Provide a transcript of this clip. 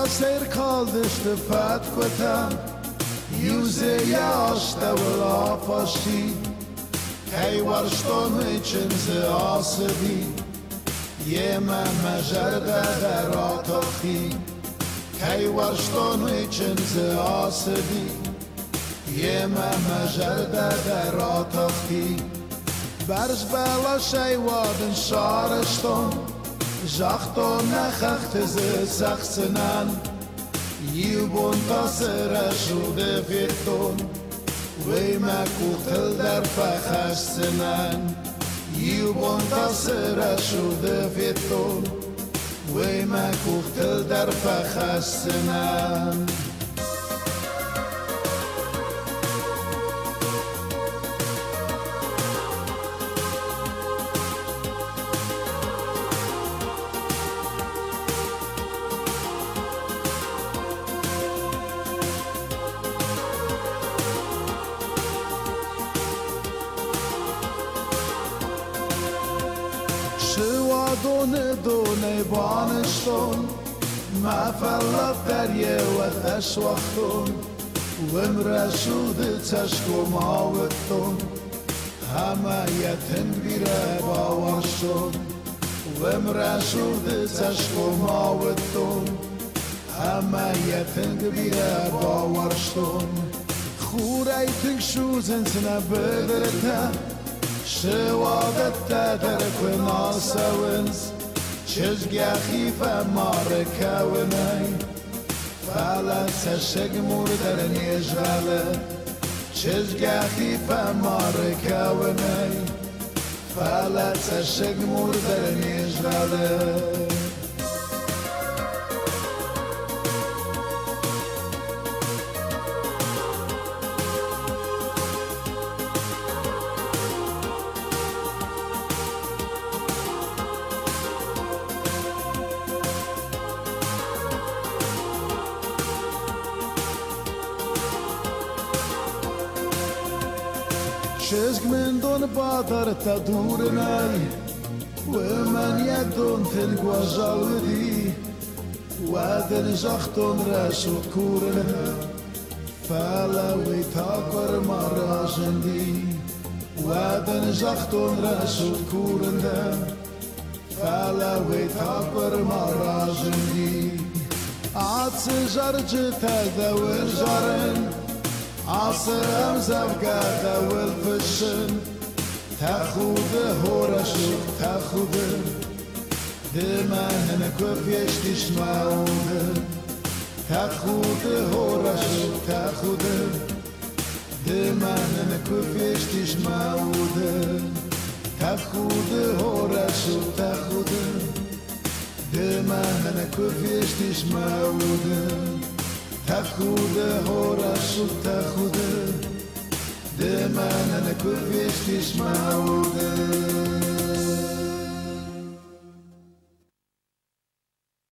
seyir kaldıştı fatkotam Yüze yaşta vla faşi Hey varşton içinzi asıbi Yeme mejerde derataxi Hey varşton içinzi asıbi Yeme mejerde derataxi Berz bela şeywadın şarışton Jachtон nachachtze sachsenan Yibon tasera shude virton Weima kuchel der fachassenan Yibon tasera shude virton Weima kuchel der fachassenan دونه بانشتون ما فلت دريه و تشوختون و مرشود تشکو ماوتون همه یتن بیره باورشون و مرشود تشکو ماوتون همه یتن بیره باورشون خوره تکشوزن سنه بدرته شوادت تدرك ناسونس چزگی خیفه مارکه و نی فعلا تشگ مردر نیجاله چزگی خیفه مارکه و نی فعلا تشگ مردر نیجاله چشک من دون بادر تا دور نی و من یدون تن گوازال دی و دن زختون رسول کورنه فعلا وی تاکر مرازندی و دن زختون رسول کورنه فعلا وی تاکر مرازندی عطس زرج تدور زارن عصر زبقة والفشن تاخذ هورشك تاخذ دما هنكوف يشتش معود تاخذ هورشك تاخذ دما هنكوف يشتش معود تاخذ هورشك تاخذ دما هنكوف يشتش معود تاخده هورشو تاخده دمانه نکوفیش تیش معوده